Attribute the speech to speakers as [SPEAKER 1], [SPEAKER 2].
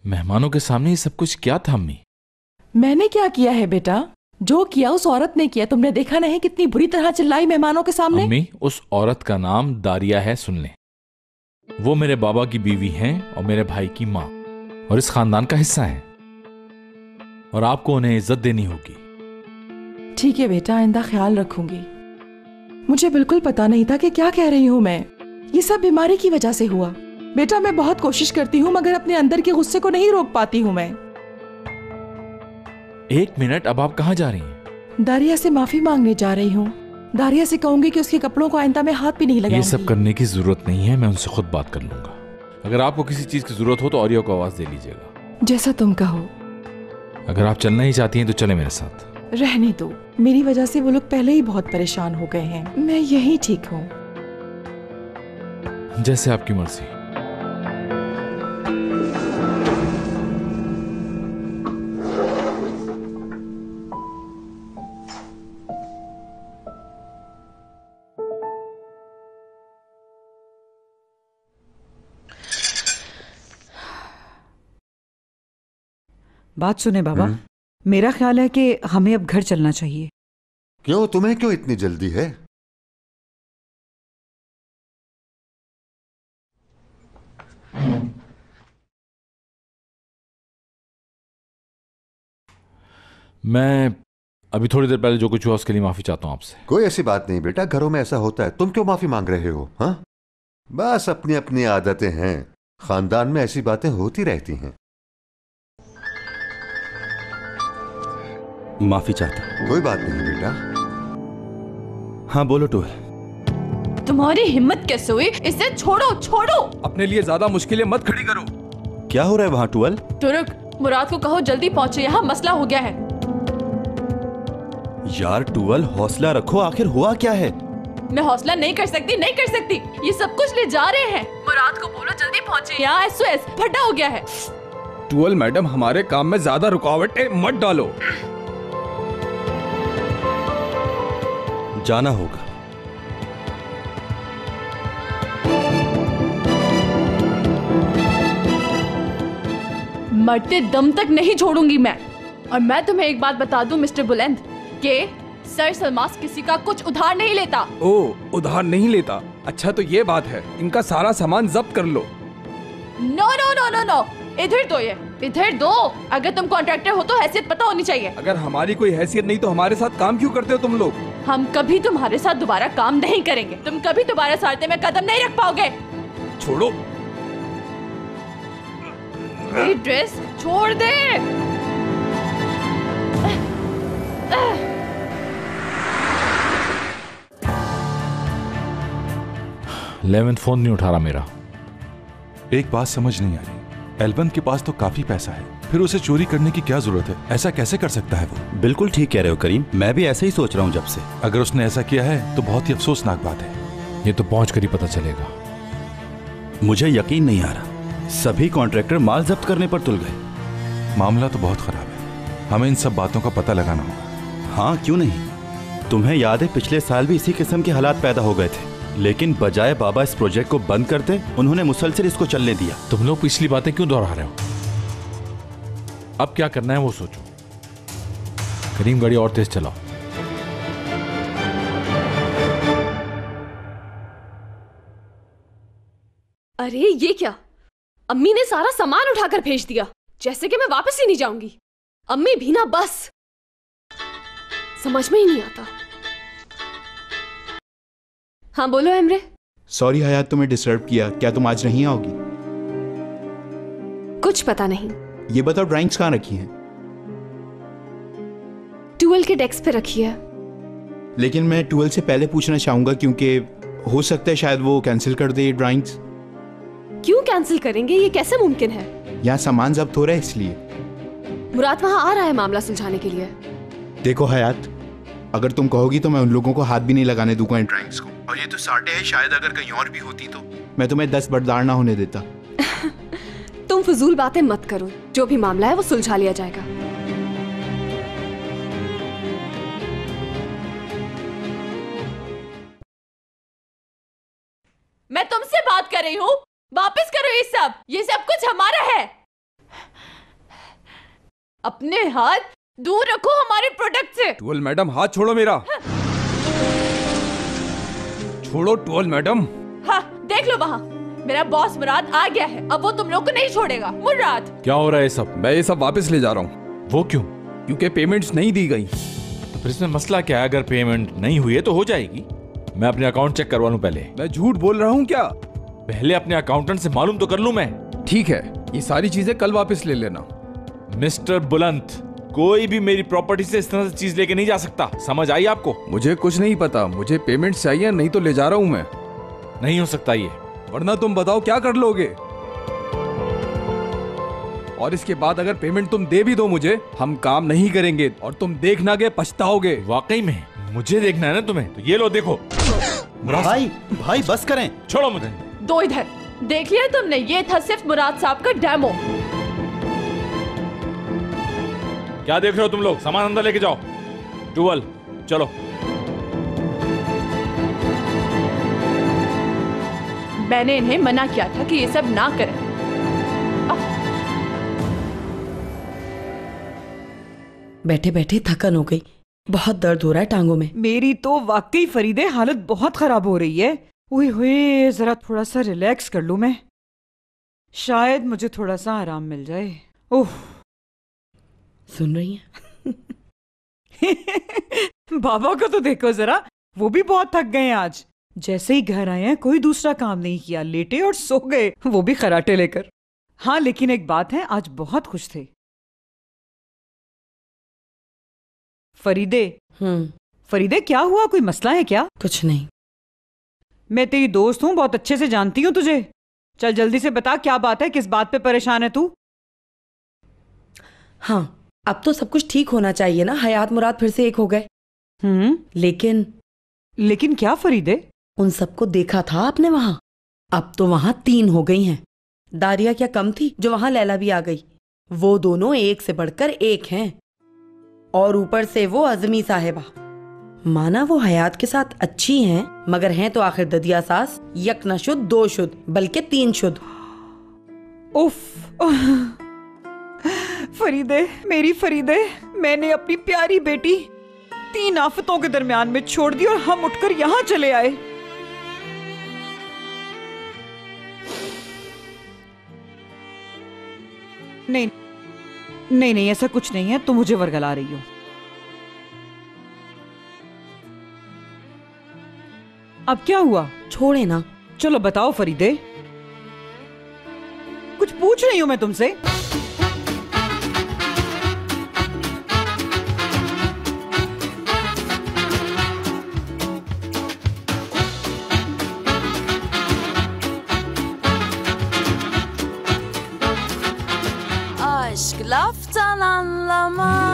[SPEAKER 1] मेहमानों के सामने ये सब कुछ क्या था अम्मी?
[SPEAKER 2] मैंने क्या किया है बेटा? जो किया उस औरत ने किया। तुमने देखा नहीं कितनी बुरी तरह चिल्लाई मेहमानों के सामने?
[SPEAKER 1] अम्मी, उस औरत का नाम दारिया है, सुन ले। वो मेरे बाबा की बीवी हैं और मेरे भाई की माँ, और इस खानदान का हिस्सा हैं, और आपको उन्हें इज्जत देनी होगी।
[SPEAKER 2] ठीक है बेटा, आइंदा ख्याल रखूंगी। मुझे बिल्कुल पता नहीं था कि क्या कह रही हूँ मैं। ये सब बीमारी की वजह से हुआ। बेटा मैं बहुत कोशिश करती हूँ मगर अपने अंदर के गुस्से को नहीं रोक पाती हूँ मैं।
[SPEAKER 1] एक मिनट, अब आप कहाँ जा रही हैं?
[SPEAKER 2] दारिया से माफी मांगने जा रही हूँ। दारिया से कहूंगी कि उसके कपड़ों को आइंदा में हाथ भी नहीं लगाऊंगी।
[SPEAKER 1] ये सब करने की जरूरत नहीं है, मैं उनसे खुद बात कर लूंगा। अगर आपको किसी चीज की जरूरत हो तो ऑरियो को आवाज दे लीजिएगा।
[SPEAKER 2] जैसा तुम कहो।
[SPEAKER 1] अगर आप चलना ही चाहती हैं तो चले मेरे साथ।
[SPEAKER 2] रहने दो, मेरी वजह से वो लोग पहले ही बहुत परेशान हो गए हैं। मैं यही ठीक हूँ।
[SPEAKER 1] जैसे आपकी मर्जी।
[SPEAKER 3] बात सुने बाबा, मेरा ख्याल है कि हमें अब घर चलना चाहिए।
[SPEAKER 4] क्यों, तुम्हें क्यों इतनी जल्दी है?
[SPEAKER 1] मैं अभी थोड़ी देर पहले जो कुछ हुआ उसके लिए माफी चाहता हूं आपसे।
[SPEAKER 4] कोई ऐसी बात नहीं बेटा, घरों में ऐसा होता है। तुम क्यों माफी मांग रहे हो? हाँ, बस अपनी अपनी आदतें हैं। खानदान में ऐसी बातें होती रहती हैं।
[SPEAKER 5] माफी चाहता।
[SPEAKER 4] कोई बात नहीं बेटा।
[SPEAKER 5] हाँ बोलो टूल।
[SPEAKER 6] तुम्हारी हिम्मत कैसे हुई? इसे छोड़ो छोड़ो।
[SPEAKER 5] अपने लिए ज्यादा मुश्किलें मत खड़ी करो। क्या हो रहा है वहाँ टूल?
[SPEAKER 6] तुरुक, मुराद को कहो जल्दी पहुंचे, यहाँ मसला हो गया है।
[SPEAKER 5] यार टूल, हौसला रखो, आखिर हुआ क्या है?
[SPEAKER 6] मैं हौसला नहीं कर सकती, नहीं कर सकती। ये सब कुछ ले जा रहे हैं। मुराद को बोलो जल्दी पहुंचे, यहाँ एसओएस फटा हो गया है।
[SPEAKER 5] टूल मैडम, हमारे काम में ज्यादा रुकावटें मत डालो। जाना होगा।
[SPEAKER 6] मरते दम तक नहीं छोड़ूंगी मैं। और मैं तुम्हें एक बात बता दूं मिस्टर बुलंद, कि सर सलमास किसी का कुछ उधार नहीं लेता।
[SPEAKER 5] ओ, उधार नहीं लेता? अच्छा तो ये बात है। इनका सारा सामान जब्त कर लो।
[SPEAKER 6] No no no no no, इधर दो, ये इधर दो। अगर तुम कॉन्ट्रैक्टर हो तो हैसियत पता होनी चाहिए।
[SPEAKER 5] अगर हमारी कोई हैसियत नहीं तो हमारे साथ काम क्यों करते हो तुम लोग?
[SPEAKER 6] हम कभी तुम्हारे साथ दोबारा काम नहीं करेंगे। तुम कभी दोबारा सारते में कदम नहीं रख पाओगे।
[SPEAKER 5] छोड़ो।
[SPEAKER 6] मेरी ड्रेस छोड़ दे।
[SPEAKER 1] लेवन फोन नहीं उठा रहा मेरा।
[SPEAKER 7] एक बात समझ नहीं आ रही, एल्बन के पास तो काफी पैसा है, फिर उसे चोरी करने की क्या जरूरत है? ऐसा कैसे कर सकता है वो?
[SPEAKER 5] बिल्कुल ठीक कह रहे हो करीम, मैं भी ऐसे ही सोच रहा हूँ जब से।
[SPEAKER 7] अगर उसने ऐसा किया है तो बहुत ही अफसोसनाक बात है।
[SPEAKER 1] ये तो पहुंच कर ही पता चलेगा।
[SPEAKER 5] मुझे यकीन नहीं आ रहा, सभी कॉन्ट्रैक्टर माल जब्त करने पर तुल गए।
[SPEAKER 7] मामला तो बहुत खराब है, हमें इन सब बातों का पता लगाना होगा।
[SPEAKER 5] हाँ क्यों नहीं। तुम्हें याद है पिछले साल भी इसी किस्म के हालात पैदा हो गए थे, लेकिन बजाय बाबा इस प्रोजेक्ट को बंद करते उन्होंने मुसलसल इसको चलने दिया।
[SPEAKER 1] तुम लोग पिछली बातें क्यों दोहरा रहे हो? अब क्या करना है वो सोचो। करीम, गाड़ी और तेज चलाओ।
[SPEAKER 8] अरे ये क्या, अम्मी ने सारा सामान उठाकर भेज दिया, जैसे कि मैं वापस ही नहीं जाऊंगी। अम्मी भी ना, बस समझ में ही नहीं आता। हाँ बोलो एमरे।
[SPEAKER 9] सॉरी हयात, तुम्हें डिस्टर्ब किया। क्या तुम आज नहीं आओगी?
[SPEAKER 8] कुछ पता नहीं।
[SPEAKER 9] ये बताओ ड्राइंग्स कहाँ रखी हैं?
[SPEAKER 8] टूल के डेस्क पे रखी है।
[SPEAKER 9] लेकिन मैं टूल से पहले पूछना चाहूंगा, क्योंकि हो सकता है शायद वो कैंसिल कर दे ये ड्राइंग्स।
[SPEAKER 8] क्यों कैंसिल करेंगे, ये कैसे मुमकिन है?
[SPEAKER 9] यहाँ सामान जब्त हो रहा है इसलिए।
[SPEAKER 8] मुराद वहां आ रहा है मामला सुलझाने के लिए।
[SPEAKER 9] देखो हयात, अगर तुम कहोगी तो मैं उन लोगों को हाथ भी नहीं लगाने दूंगा इन ड्राइंग्स को। और ये तो साटे है, शायद अगर कहीं और भी होती तो मैं तुम्हें 10 बरदार ना होने देता।
[SPEAKER 8] तुम फजूल बातें मत करो, जो भी मामला है वो सुलझा लिया जाएगा।
[SPEAKER 6] मैं तुमसे बात कर रही हूँ, वापस करो ये सब कुछ हमारा है। अपने हाथ दूर रखो हमारे प्रोडक्ट से।
[SPEAKER 10] टुअल मैडम, हाथ छोड़ो मेरा। छोड़ो टुअल मैडम।
[SPEAKER 6] हाँ, देख लो वहाँ मेरा बॉस मुराद आ गया है। अब वो तुम लोग को नहीं छोड़ेगा। मुराद,
[SPEAKER 1] क्या हो रहा है सब?
[SPEAKER 10] मैं ये सब वापस ले जा रहा हूँ।
[SPEAKER 1] वो क्यों?
[SPEAKER 10] क्योंकि पेमेंट्स नहीं दी गई।
[SPEAKER 1] तो फिर इसमें मसला क्या है? अगर पेमेंट नहीं हुई है तो हो जाएगी। मैं अपने अकाउंट चेक करवा लूं पहले।
[SPEAKER 10] मैं झूठ बोल रहा हूँ क्या?
[SPEAKER 1] पहले अपने अकाउंटेंट से मालूम तो कर लूं मैं।
[SPEAKER 10] ठीक है, ये सारी चीजें कल वापस ले लेना।
[SPEAKER 1] मिस्टर बुलंद, कोई भी मेरी प्रॉपर्टी से इस तरह से चीज लेके नहीं जा सकता। समझ आई आपको?
[SPEAKER 10] मुझे कुछ नहीं पता, मुझे पेमेंट चाहिए, नहीं तो ले जा रहा हूँ मैं।
[SPEAKER 1] नहीं हो सकता ये।
[SPEAKER 10] वरना तुम बताओ क्या कर लोगे? और इसके बाद अगर पेमेंट तुम दे भी दो मुझे, हम काम नहीं करेंगे और तुम देखना के पछताओगे।
[SPEAKER 1] वाकई में मुझे देखना है ना तुम्हें? तो ये लो देखो।
[SPEAKER 5] भाई भाई बस करें,
[SPEAKER 1] छोड़ो मुझे।
[SPEAKER 6] दो इधर। देख लिया तुमने? ये था सिर्फ मुराद साहब का डेमो।
[SPEAKER 1] क्या देख रहे हो तुम लोग? सामान अंदर लेके जाओ। टुअल चलो।
[SPEAKER 6] मैंने इन्हें मना किया था कि ये सब ना करें।
[SPEAKER 2] बैठे बैठे थकन हो गई, बहुत दर्द हो रहा है टांगों में।
[SPEAKER 3] मेरी तो वाकई फरीदे हालत बहुत खराब हो रही है। ओए होए, जरा थोड़ा सा रिलैक्स कर लूं मैं, शायद मुझे थोड़ा सा आराम मिल जाए। ओह,
[SPEAKER 2] सुन रही हैं?
[SPEAKER 3] बाबा को तो देखो जरा, वो भी बहुत थक गए हैं आज। जैसे ही घर आए हैं कोई दूसरा काम नहीं किया, लेटे और सो गए, वो भी खराटे लेकर। हाँ, लेकिन एक बात है, आज बहुत खुश थे। फरीदे, फरीदे क्या हुआ? कोई मसला है क्या?
[SPEAKER 2] कुछ नहीं।
[SPEAKER 3] मैं तेरी दोस्त हूं, बहुत अच्छे से जानती हूं तुझे। चल जल्दी से बता, क्या बात है? किस बात पे परेशान है तू?
[SPEAKER 2] हाँ, अब तो सब कुछ ठीक होना चाहिए ना। हयात मुराद फिर से एक हो गए।
[SPEAKER 3] लेकिन क्या फरीदे?
[SPEAKER 2] उन सबको देखा था आपने वहां? अब तो वहां 3 हो गई हैं। दारिया क्या कम थी जो वहां लैला भी आ गई? वो दोनों एक से बढ़कर एक हैं। और ऊपर से वो अजमी साहिबा। माना वो हयात के साथ अच्छी हैं, मगर हैं तो आखिर ददिया सास। यक न शुद्ध 2 शुद्ध, बल्कि 3 शुद्ध।
[SPEAKER 3] उफ, फरीदे, मेरी फरीदे, मैंने अपनी प्यारी बेटी 3 आफतों के दरमियान में छोड़ दी और हम उठकर यहां चले आए। नहीं नहीं नहीं, ऐसा कुछ नहीं है, तुम मुझे वर्गला रही हो। अब क्या हुआ?
[SPEAKER 2] छोड़े ना।
[SPEAKER 3] चलो बताओ फरीदे, कुछ पूछ रही हूं मैं तुमसे।
[SPEAKER 11] Aşk laftan anlamaz.